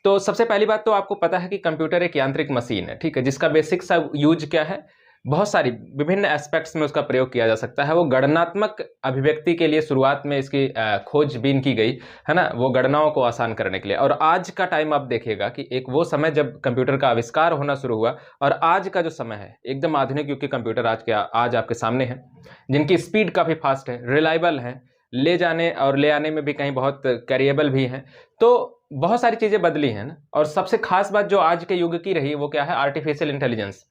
तो सबसे पहली बात तो आपको पता है कि कंप्यूटर एक यांत्रिक मशीन है, ठीक है, जिसका बेसिक सा यूज क्या है, बहुत सारी विभिन्न एस्पेक्ट्स में उसका प्रयोग किया जा सकता है। वो गणनात्मक अभिव्यक्ति के लिए शुरुआत में इसकी खोजबीन की गई है ना, वो गणनाओं को आसान करने के लिए। और आज का टाइम आप देखिएगा कि एक वो समय जब कंप्यूटर का आविष्कार होना शुरू हुआ और आज का जो समय है एकदम आधुनिक युग के कंप्यूटर आज आपके सामने है, जिनकी स्पीड काफ़ी फास्ट है, रिलायबल है, ले जाने और ले आने में भी कहीं बहुत कैरिएबल भी है। तो बहुत सारी चीज़ें बदली हैं ना। और सबसे खास बात जो आज के युग की रही वो क्या है, आर्टिफिशियल इंटेलिजेंस,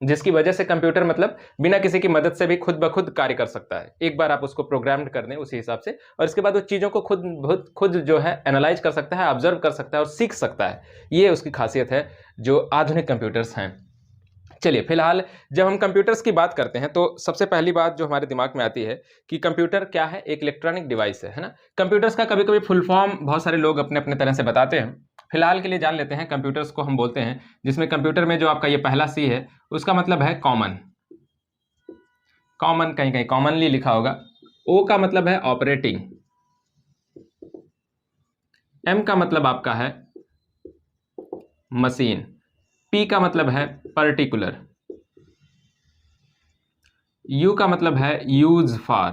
जिसकी वजह से कंप्यूटर मतलब बिना किसी की मदद से भी खुद ब खुद कार्य कर सकता है। एक बार आप उसको प्रोग्राम्ड कर दें उसी हिसाब से, और इसके बाद वो चीज़ों को खुद जो है एनालाइज कर सकता है, ऑब्जर्व कर सकता है और सीख सकता है। ये उसकी खासियत है जो आधुनिक कंप्यूटर्स हैं। चलिए, फिलहाल जब हम कंप्यूटर्स की बात करते हैं तो सबसे पहली बात जो हमारे दिमाग में आती है कि कंप्यूटर क्या है, एक इलेक्ट्रॉनिक डिवाइस है ना। कंप्यूटर्स का कभी कभी फुल फॉर्म बहुत सारे लोग अपने अपने तरह से बताते हैं। फिलहाल के लिए जान लेते हैं, कंप्यूटर्स को हम बोलते हैं, जिसमें कंप्यूटर में जो आपका ये पहला सी है उसका मतलब है कॉमन। कॉमन कहीं कहीं कॉमनली लिखा होगा। ओ का मतलब है ऑपरेटिंग। एम का मतलब आपका है मशीन। पी का मतलब है पर्टिकुलर। यू का मतलब है यूज फॉर,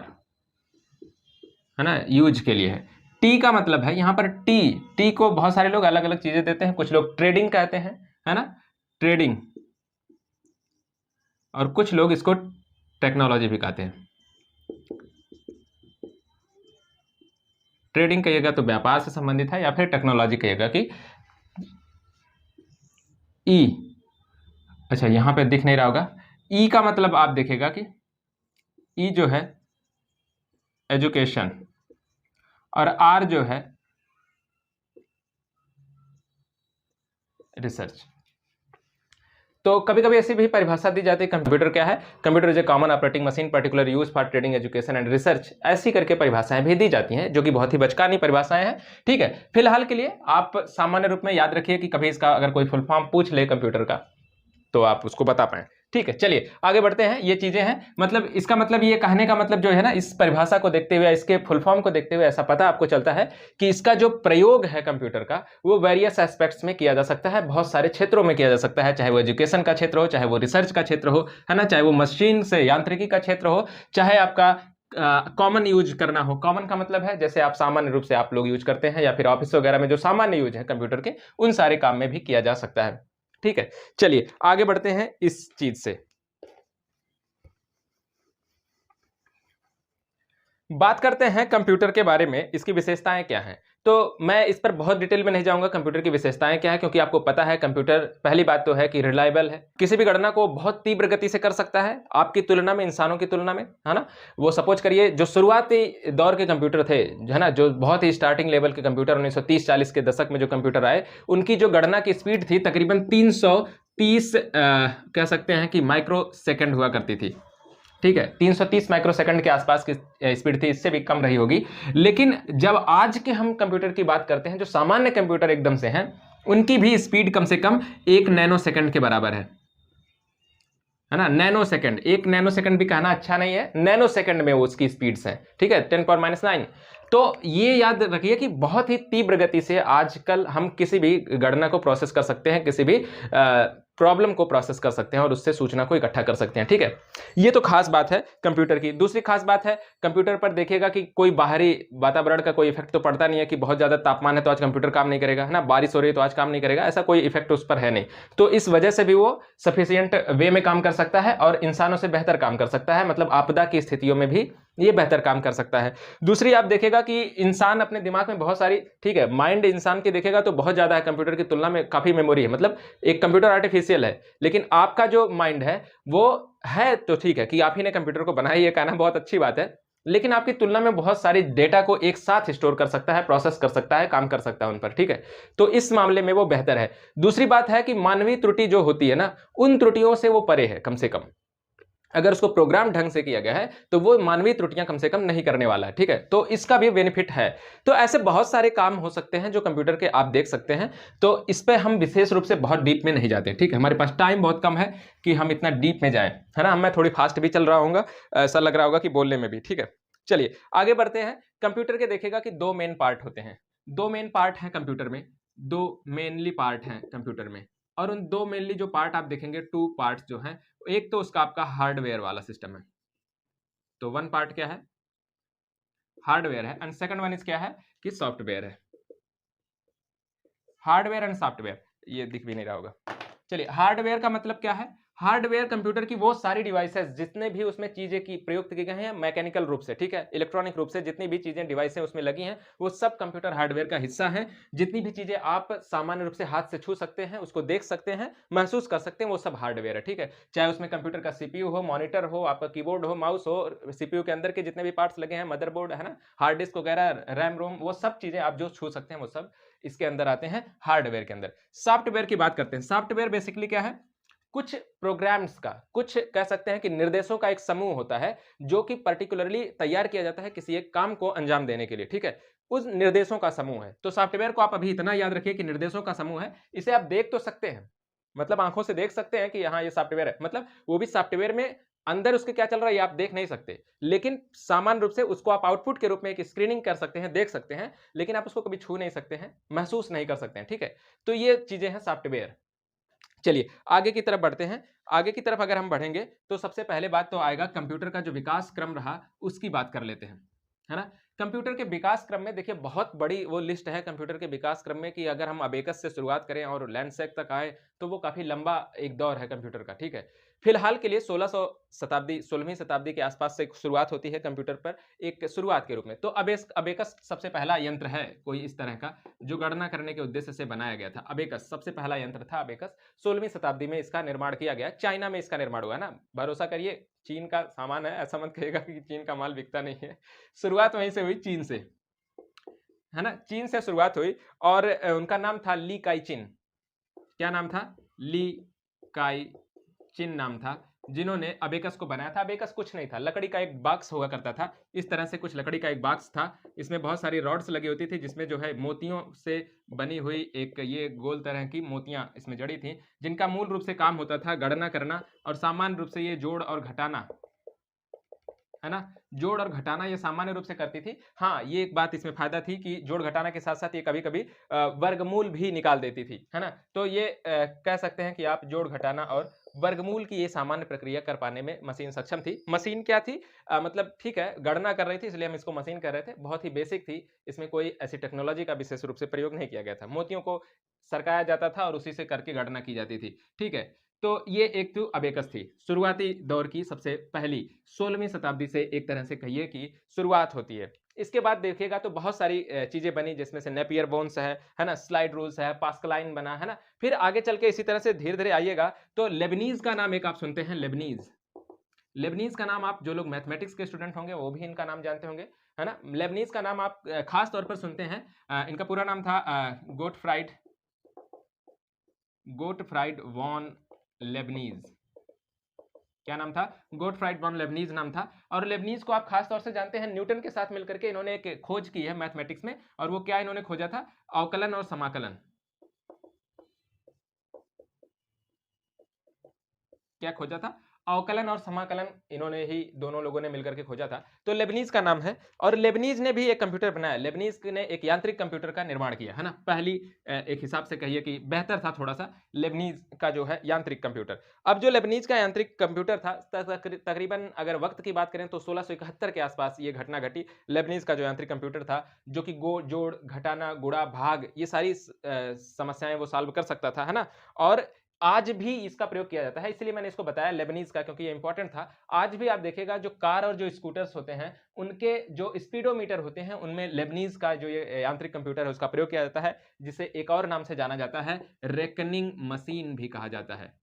है ना, यूज के लिए है। टी का मतलब है यहां पर टी को बहुत सारे लोग अलग अलग चीजें देते हैं। कुछ लोग ट्रेडिंग कहते हैं, है ना, ट्रेडिंग, और कुछ लोग इसको टेक्नोलॉजी भी कहते हैं। ट्रेडिंग कहिएगा तो व्यापार से संबंधित है, या फिर टेक्नोलॉजी कहिएगा कि ई। अच्छा, यहां पे दिख नहीं रहा होगा, ई का मतलब आप देखेगा कि ई जो है एजुकेशन, और आर जो है रिसर्च। तो कभी कभी ऐसी भी परिभाषा दी जाती है, कंप्यूटर क्या है, computer is a common operating machine particular use for trading education and research, ऐसी करके परिभाषाएं भी दी जाती हैं, जो कि बहुत ही बचकानी परिभाषाएं हैं। ठीक है, फिलहाल के लिए आप सामान्य रूप में याद रखिए कि कभी इसका अगर कोई फुल फॉर्म पूछ ले कंप्यूटर का तो आप उसको बता पाएं। ठीक है, चलिए आगे बढ़ते हैं। ये चीजें हैं, मतलब इसका मतलब ये कहने का मतलब जो है ना, इस परिभाषा को देखते हुए, इसके फुल फॉर्म को देखते हुए ऐसा पता आपको चलता है कि इसका जो प्रयोग है कंप्यूटर का, वो वेरियस एस्पेक्ट्स में किया जा सकता है, बहुत सारे क्षेत्रों में किया जा सकता है, चाहे वो एजुकेशन का क्षेत्र हो, चाहे वो रिसर्च का क्षेत्र हो, है ना, चाहे वो मशीन से यांत्रिकी का क्षेत्र हो, चाहे आपका कॉमन यूज करना हो। कॉमन का मतलब है जैसे आप सामान्य रूप से आप लोग यूज करते हैं, या फिर ऑफिस वगैरह में जो सामान्य यूज है कंप्यूटर के, उन सारे काम में भी किया जा सकता है। ठीक है, चलिए आगे बढ़ते हैं इस चीज से। बात करते हैं कंप्यूटर के बारे में, इसकी विशेषताएं क्या हैं। तो मैं इस पर बहुत डिटेल में नहीं जाऊंगा, कंप्यूटर की विशेषताएं क्या है, क्योंकि आपको पता है कंप्यूटर पहली बात तो है कि रिलायबल है, किसी भी गणना को बहुत तीव्र गति से कर सकता है आपकी तुलना में, इंसानों की तुलना में, है ना। वो सपोज करिए जो शुरुआती दौर के कंप्यूटर थे, है ना, जो बहुत ही स्टार्टिंग लेवल के कंप्यूटर 1930-40 के दशक में जो कंप्यूटर आए, उनकी जो गणना की स्पीड थी तकरीबन 330 कह सकते हैं कि माइक्रो सेकेंड हुआ करती थी। ठीक है, 330 माइक्रोसेकंड के आसपास की स्पीड थी, इससे भी कम रही होगी। लेकिन जब आज के हम कंप्यूटर की बात करते हैं, जो सामान्य कंप्यूटर एकदम से हैं, उनकी भी स्पीड कम से कम 1 नैनो सेकंड के बराबर है ना। नैनो सेकंड, 1 नैनो सेकंड भी कहना अच्छा नहीं है, नैनो सेकंड में वो उसकी स्पीड्स हैं। ठीक है, 10⁻⁹। तो ये याद रखिए कि बहुत ही तीव्र गति से आजकल हम किसी भी गणना को प्रोसेस कर सकते हैं, किसी भी प्रॉब्लम को प्रोसेस कर सकते हैं और उससे सूचना को इकट्ठा कर सकते हैं। ठीक है, ये तो खास बात है कंप्यूटर की। दूसरी खास बात है, कंप्यूटर पर देखिएगा कि कोई बाहरी वातावरण का कोई इफेक्ट तो पड़ता नहीं है, कि बहुत ज्यादा तापमान है तो आज कंप्यूटर काम नहीं करेगा, है ना, बारिश हो रही है तो आज काम नहीं करेगा, ऐसा कोई इफेक्ट उस पर है नहीं। तो इस वजह से भी वो सफिशियंट वे में काम कर सकता है और इंसानों से बेहतर काम कर सकता है, मतलब आपदा की स्थितियों में भी ये बेहतर काम कर सकता है। दूसरी आप देखेगा कि इंसान अपने दिमाग में बहुत सारी, ठीक है, माइंड इंसान की देखेगा तो बहुत ज्यादा है, कंप्यूटर की तुलना में काफी मेमोरी है। मतलब एक कंप्यूटर आर्टिफिशियल है, लेकिन आपका जो माइंड है वो है तो ठीक है कि आप ही ने कंप्यूटर को बनाया, ये कहना बहुत अच्छी बात है, लेकिन आपकी तुलना में बहुत सारी डेटा को एक साथ स्टोर कर सकता है, प्रोसेस कर सकता है, काम कर सकता है उन पर। ठीक है, तो इस मामले में वो बेहतर है। दूसरी बात है कि मानवीय त्रुटि जो होती है ना, उन त्रुटियों से वो परे है। कम से कम अगर उसको प्रोग्राम ढंग से किया गया है तो वो मानवीय त्रुटियां कम से कम नहीं करने वाला है। ठीक है, तो इसका भी बेनिफिट है। तो ऐसे बहुत सारे काम हो सकते हैं जो कंप्यूटर के आप देख सकते हैं, तो इस पे हम विशेष रूप से बहुत डीप में नहीं जाते। ठीक है, हमारे पास टाइम बहुत कम है कि हम इतना डीप में जाएं, है ना। मैं थोड़ी फास्ट भी चल रहा हूँ, ऐसा लग रहा होगा कि बोलने में भी। ठीक है, चलिए आगे बढ़ते हैं। कंप्यूटर के देखेगा कि 2 मेन पार्ट होते हैं, 2 मेन पार्ट हैं कंप्यूटर में। दो मेनली पार्ट हैं कंप्यूटर में, और उन दो मेनली जो पार्ट आप देखेंगे, टू पार्ट्स जो हैं, एक तो उसका आपका हार्डवेयर वाला सिस्टम है, तो वन पार्ट क्या है, हार्डवेयर है, एंड सेकंड वन इज क्या है कि सॉफ्टवेयर है। हार्डवेयर एंड सॉफ्टवेयर, ये दिख भी नहीं रहा होगा। चलिए, हार्डवेयर का मतलब क्या है, हार्डवेयर कंप्यूटर की वो सारी डिवाइसेस जितने भी उसमें चीजें की प्रयुक्त की गए हैं मैकेनिकल रूप से, ठीक है, इलेक्ट्रॉनिक रूप से जितनी भी चीजें डिवाइसें उसमें लगी हैं वो सब कंप्यूटर हार्डवेयर का हिस्सा है। जितनी भी चीजें आप सामान्य रूप से हाथ से छू सकते हैं, उसको देख सकते हैं, महसूस कर सकते हैं, वो सब हार्डवेयर है, ठीक है। चाहे उसमें कंप्यूटर का सीपीयू हो, मॉनिटर हो, आपका कीबोर्ड हो, माउस हो, सीपीयू के अंदर के जितने भी पार्ट्स लगे हैं, मदरबोर्ड है ना, हार्ड डिस्क वगैरह, रैम रोम, वो सब चीजें आप जो छू सकते हैं वो सब इसके अंदर आते हैं हार्डवेयर के अंदर। सॉफ्टवेयर की बात करते हैं। सॉफ्टवेयर बेसिकली क्या है, कुछ प्रोग्राम्स का, कुछ कह सकते हैं कि निर्देशों का एक समूह होता है जो कि पर्टिकुलरली तैयार किया जाता है किसी एक काम को अंजाम देने के लिए, ठीक है, उस निर्देशों का समूह है। तो सॉफ्टवेयर को आप अभी इतना याद रखिए कि निर्देशों का समूह है। इसे आप देख तो सकते हैं, मतलब आंखों से देख सकते हैं कि हाँ ये सॉफ्टवेयर है, मतलब वो भी सॉफ्टवेयर में अंदर उसके क्या चल रहा है ये आप देख नहीं सकते, लेकिन सामान्य रूप से उसको आप आउटपुट के रूप में एक स्क्रीनिंग कर सकते हैं, देख सकते हैं, लेकिन आप उसको कभी छू नहीं सकते हैं, महसूस नहीं कर सकते हैं, ठीक है। तो ये चीजें हैं सॉफ्टवेयर। चलिए आगे की तरफ बढ़ते हैं। आगे की तरफ अगर हम बढ़ेंगे तो सबसे पहले बात तो आएगा कंप्यूटर का जो विकास क्रम रहा उसकी बात कर लेते हैं, है ना। कंप्यूटर के विकास क्रम में देखिए बहुत बड़ी वो लिस्ट है कंप्यूटर के विकास क्रम में कि अगर हम अबेकस से शुरुआत करें और लैंडसैक तक आए तो वो काफी लंबा एक दौर है कंप्यूटर का, ठीक है। फिलहाल के लिए 16वीं शताब्दी के आसपास से शुरुआत होती है कंप्यूटर पर एक शुरुआत के रूप में। तो अबेकस सबसे पहला यंत्र है कोई इस तरह का जो गणना करने के उद्देश्य से बनाया गया था। अबेकस सबसे पहला यंत्र था। अबेकस 16वीं शताब्दी में इसका निर्माण किया गया, चाइना में इसका निर्माण हुआ ना, भरोसा करिए चीन का सामान है, ऐसा मत कहिएगा कि चीन का माल बिकता नहीं है। शुरुआत वहीं से हुई, चीन से, है ना, चीन से शुरुआत हुई। और उनका नाम था ली काई चिन। क्या नाम था, ली काई चिन नाम था, जिन्होंने अबेकस को बनाया था। अबेकस कुछ नहीं था, लकड़ी का एक बॉक्स हुआ करता था, इस तरह से कुछ लकड़ी का एक बॉक्स था, इसमें बहुत सारी रॉड्स लगी होती थी जिसमें जो है मोतियों से बनी हुई एक ये गोल तरह की मोतियां इसमें जड़ी थी, जिनका मूल रूप से काम होता था गणना करना, और सामान्य रूप से ये जोड़ और घटाना, है ना, जोड़ और घटाना ये सामान्य रूप से करती थी। हाँ, ये एक बात इसमें फायदा थी कि जोड़ घटाना के साथ साथ ये कभी कभी वर्गमूल भी निकाल देती थी, है ना। तो ये कह सकते हैं कि आप जोड़ घटाना और वर्गमूल की ये सामान्य प्रक्रिया कर पाने में मशीन सक्षम थी। मशीन क्या थी, मतलब ठीक है गणना कर रही थी इसलिए हम इसको मशीन कर रहे थे, बहुत ही बेसिक थी, इसमें कोई ऐसी टेक्नोलॉजी का विशेष रूप से प्रयोग नहीं किया गया था। मोतियों को सरकाया जाता था और उसी से करके गणना की जाती थी, ठीक है। तो ये एक तो अबेकस थी, शुरुआती दौर की सबसे पहली 16वीं शताब्दी से एक तरह से कहिए कि शुरुआत होती है। इसके बाद देखिएगा तो बहुत सारी चीजें बनी, जिसमें से नेपियर बोन्स है ना, स्लाइड रूल्स है, पास्कलाइन बना, है ना। फिर आगे चल के इसी तरह से धीरे धीरे आइएगा तो लेबनीज का नाम एक आप सुनते हैं, लेबनीज। लेबनीज का नाम आप जो लोग मैथमेटिक्स के स्टूडेंट होंगे वो भी इनका नाम जानते होंगे, है ना। लेबनीज का नाम आप खास तौर पर सुनते हैं, इनका पूरा नाम था गोटफ्राइड वॉन लेबनीज। क्या नाम था, गोटफ्राइड वॉन लेबनीज नाम था। और लेबनीज को आप खास तौर से जानते हैं न्यूटन के साथ मिलकर के इन्होंने एक खोज की है मैथमेटिक्स में, और वो क्या इन्होंने खोजा था, अवकलन और समाकलन। क्या खोजा था, अवकलन और समाकलन, इन्होंने ही दोनों लोगों ने मिलकर के खोजा था। तो लेबनीज का नाम है, और लेबनीज ने भी एक कंप्यूटर बनाया। लेबनीज ने एक यांत्रिक कंप्यूटर का निर्माण किया, है ना, पहली एक हिसाब से कहिए कि बेहतर था थोड़ा सा लेबनीज का जो है यांत्रिक कंप्यूटर। अब जो लेबनीज का यांत्रिक कंप्यूटर था तकरीबन अगर वक्त की बात करें तो 1671 के आसपास ये घटना घटी। लेबनीज का जो यांत्रिक कंप्यूटर था जो कि जोड़ घटाना गुणा भाग ये सारी समस्याएं वो सॉल्व कर सकता था, है ना। और आज भी इसका प्रयोग किया जाता है, इसलिए मैंने इसको बताया लेबनीज का क्योंकि ये इंपॉर्टेंट था। आज भी आप देखिएगा जो कार और जो स्कूटर्स होते हैं उनके जो स्पीडोमीटर होते हैं उनमें लेबनीज का जो ये यांत्रिक कंप्यूटर है उसका प्रयोग किया जाता है, जिसे एक और नाम से जाना जाता है, रेकनिंग मशीन भी कहा जाता है।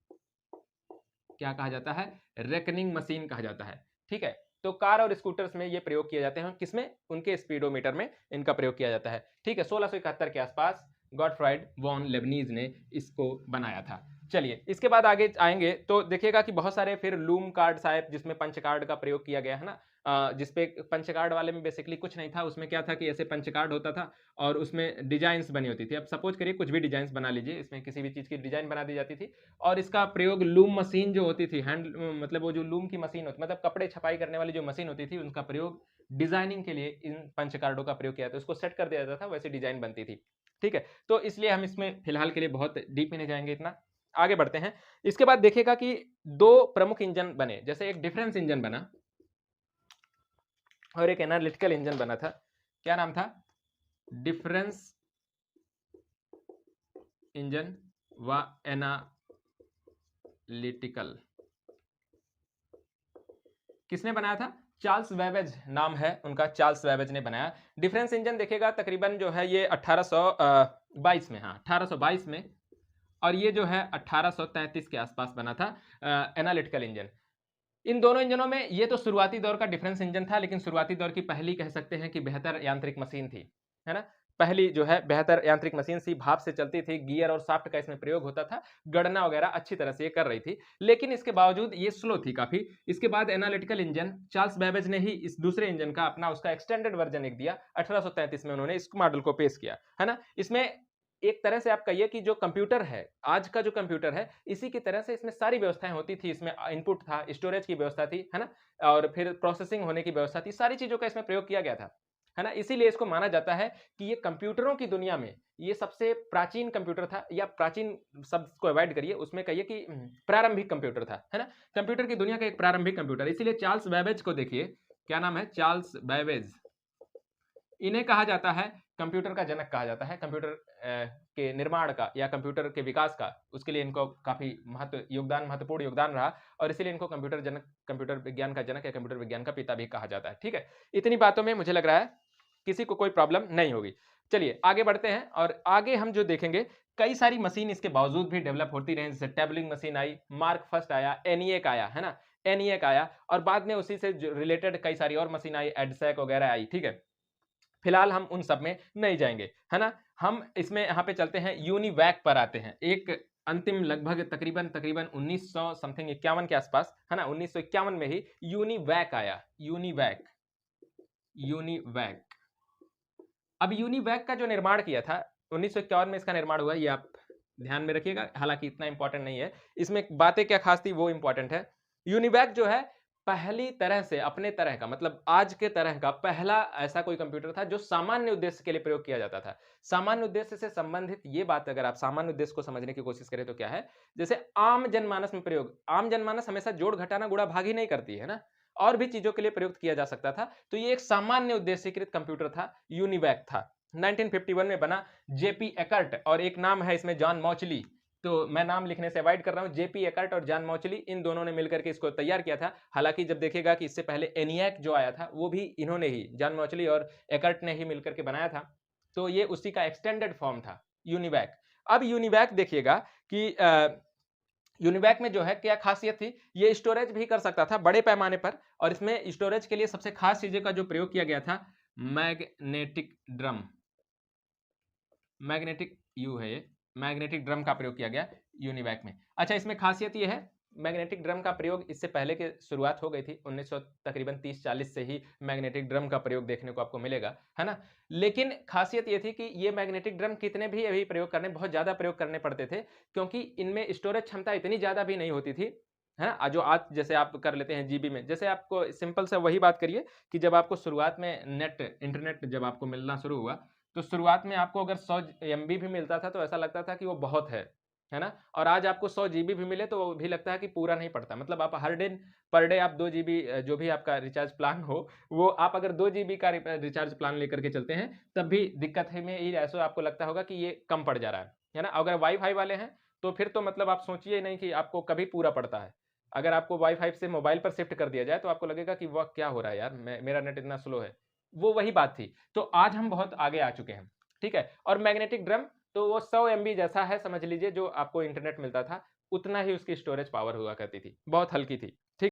क्या कहा जाता है, रेकनिंग मशीन कहा जाता है, ठीक है। तो कार और स्कूटर्स में ये प्रयोग किए जाते हैं, किसमें, उनके स्पीडोमीटर में इनका प्रयोग किया जाता है, ठीक है। 1671 के आसपास गॉटफ्राइड वॉन लेबनीज ने इसको बनाया था। चलिए इसके बाद आगे आएंगे तो देखिएगा कि बहुत सारे फिर लूम कार्ड्स आए जिसमें पंच कार्ड का प्रयोग किया गया, है ना। जिसपे पंच कार्ड वाले में बेसिकली कुछ नहीं था, उसमें क्या था कि ऐसे पंच कार्ड होता था और उसमें डिजाइन्स बनी होती थी। अब सपोज करिए कुछ भी डिजाइन्स बना लीजिए, इसमें किसी भी चीज की डिजाइन बना दी जाती थी, और इसका प्रयोग लूम मशीन जो होती थी, हैंड मतलब वो जो लूम की मशीन होती, मतलब कपड़े छपाई करने वाली जो मशीन होती थी, उनका प्रयोग डिजाइनिंग के लिए इन पंच कार्डों का प्रयोग किया जाता था। उसको सेट कर दिया जाता था, वैसे डिजाइन बनती थी। ठीक है, तो इसलिए हम इसमें फिलहाल के लिए बहुत डीप में नहीं जाएंगे इतना, आगे बढ़ते हैं। इसके बाद देखिएगा कि दो प्रमुख इंजन बने, जैसे एक डिफरेंस इंजन बना और एक एनालिटिकल इंजन बना था। क्या नाम था? डिफरेंस इंजन व एनालिटिकल। किसने बनाया था? चार्ल्स बैबेज नाम है उनका, चार्ल्स बैबेज ने बनाया। डिफरेंस इंजन देखिएगा तकरीबन जो है ये 1822 में, हाँ 1822 में, और ये जो है 1833 के आसपास बना था एनालिटिकल इंजन। इन दोनों इंजनों में ये तो शुरुआती दौर का डिफरेंस इंजन था, लेकिन शुरुआती दौर की पहली कह सकते हैं कि बेहतर यांत्रिक मशीन थी, है ना। पहली जो है बेहतर यांत्रिक मशीन सी, भाप से चलती थी, गियर और शाफ्ट का इसमें प्रयोग होता था, गणना वगैरह अच्छी तरह से ये कर रही थी, लेकिन इसके बावजूद ये स्लो थी काफी। इसके बाद एनालिटिकल इंजन, चार्ल्स बैबेज ने ही इस दूसरे इंजन का अपना उसका एक्सटेंडेड वर्जन एक दिया, 1833 में उन्होंने इस मॉडल को पेश किया, है ना। इसमें एक तरह से आप कहिए कि जो कंप्यूटर है, आज का जो कंप्यूटर है, इसी की तरह से इसमें सारी व्यवस्थाएं होती थी। इसमें इनपुट था, स्टोरेज की व्यवस्था थी, है ना, और फिर प्रोसेसिंग होने की व्यवस्था थी, सारी चीजों का इसमें प्रयोग किया गया था, है ना। इसीलिए इसको माना जाता है कि ये कंप्यूटरों की दुनिया में ये सबसे प्राचीन कंप्यूटर था, या प्राचीन शब्द को अवॉइड करिए, उसमें कहिए कि प्रारंभिक कंप्यूटर था, है ना। कंप्यूटर की दुनिया का एक प्रारंभिक कंप्यूटर, इसीलिए चार्ल्स बैबेज को देखिए, क्या नाम है? Charles Babbage. इन्हें कहा जाता है कंप्यूटर का जनक कहा जाता है, कंप्यूटर के निर्माण का या कंप्यूटर के विकास का, उसके लिए इनको काफी महत्वपूर्ण योगदान रहा, और इसीलिए इनको कंप्यूटर जनक, कंप्यूटर विज्ञान का जनक या कंप्यूटर विज्ञान का पिता भी कहा जाता है। ठीक है, इतनी बातों में मुझे लग रहा है किसी को कोई प्रॉब्लम नहीं होगी। चलिए आगे बढ़ते हैं, और आगे हम जो देखेंगे, कई सारी मशीन इसके बावजूद भी डेवलप होती रही, जैसे टेबलिंग मशीन आई, मार्क फर्स्ट आया, एनिएक आया, है ना, एनिएक आया, और बाद में उसी से रिलेटेड कई सारी और मशीन आई, एडसैक वगैरह आई। ठीक है, फिलहाल हम उन सब में नहीं जाएंगे, है ना। हम इसमें यहाँ पे चलते हैं, यूनिवैक पर आते हैं। एक अंतिम लगभग तकरीबन 1900 समथिंग 51 के आसपास, है ना, 1951 में ही यूनिवैक आया, यूनिवैक, यूनिवैक। अब यूनिवैक का जो निर्माण किया था 1951 में, इसका निर्माण हुआ, ये आप ध्यान में रखिएगा, हालांकि इतना इंपॉर्टेंट नहीं है, इसमें बातें क्या खास थी वो इंपॉर्टेंट है। यूनिवैक जो है पहली तरह से अपने तरह का, मतलब आज के तरह का पहला ऐसा कोई कंप्यूटर था जो सामान्य उद्देश्य के लिए प्रयोग किया जाता था। सामान्य उद्देश्य से संबंधित ये बात, अगर आप सामान्य उद्देश्य को समझने की कोशिश करें तो क्या है, जैसे आम जनमानस में प्रयोग, आम जनमानस हमेशा जोड़ घटाना गुणा भाग ही नहीं करती है ना, और भी चीजों के लिए प्रयुक्त किया जा सकता था, तो ये एक सामान्य उद्देश्यकृत कंप्यूटर था, यूनिवैक था। 1951 में बना, जेपी एकर्ट, और एक नाम है इसमें जॉन मॉचली, तो मैं नाम लिखने से अवॉइड कर रहा हूं, जेपी एकर्ट और जॉन मॉचली, इन दोनों ने मिलकर के इसको तैयार किया था। हालांकि जब देखिएगा कि इससे पहले एनियाक जो आया था वो भी इन्होंने ही, जॉन मॉचली और एकर्ट ने ही मिलकर के बनाया था, तो ये उसी का एक्सटेंडेड फॉर्म था यूनिवैक। अब यूनिवैक देखिएगा कि यूनिवैक में जो है क्या खासियत थी, ये स्टोरेज भी कर सकता था बड़े पैमाने पर, और इसमें स्टोरेज के लिए सबसे खास चीजें का जो प्रयोग किया गया था, मैग्नेटिक ड्रम, मैग्नेटिक यू है ये, मैग्नेटिक ड्रम का प्रयोग किया गया यूनिवैक में। अच्छा, इसमें खासियत ये है, मैग्नेटिक ड्रम का प्रयोग इससे पहले के शुरुआत हो गई थी, 1900 तकरीबन 30-40 से ही मैग्नेटिक ड्रम का प्रयोग देखने को आपको मिलेगा, है ना। लेकिन खासियत ये थी कि ये मैग्नेटिक ड्रम कितने भी अभी प्रयोग करने, बहुत ज्यादा प्रयोग करने पड़ते थे, क्योंकि इनमें स्टोरेज क्षमता इतनी ज्यादा भी नहीं होती थी, है ना। जो आज जैसे आप कर लेते हैं जीबी में, जैसे आपको सिंपल से वही बात करिए कि जब आपको शुरुआत में इंटरनेट जब आपको मिलना शुरू हुआ, तो शुरुआत में आपको अगर 100 एमबी भी मिलता था तो ऐसा लगता था कि वो बहुत है ना। और आज आपको 100 जीबी भी मिले तो वो भी लगता है कि पूरा नहीं पड़ता, मतलब आप हर दिन पर डे आप 2 जीबी जो भी आपका रिचार्ज प्लान हो, वो आप अगर 2 जीबी का रिचार्ज प्लान लेकर के चलते हैं तब भी दिक्कत है में ही, ऐसा आपको लगता होगा कि ये कम पड़ जा रहा है ना। अगर वाईफाई वाले हैं तो फिर तो मतलब आप सोचिए नहीं कि आपको कभी पूरा पड़ता है। अगर आपको वाईफाई से मोबाइल पर शिफ्ट कर दिया जाए तो आपको लगेगा कि वह क्या हो रहा है यार, मेरा नेट इतना स्लो है। वो वही बात थी, तो आज हम बहुत आगे आ चुके हैं, ठीक है। और मैग्नेटिक ड्रम तो वो 100 एमबी जैसा है, समझ लीजिए, जो आपको इंटरनेट मिलता था उतना ही उसकी स्टोरेज पावर हुआ करती थी, बहुत हल्की थी, ठीक।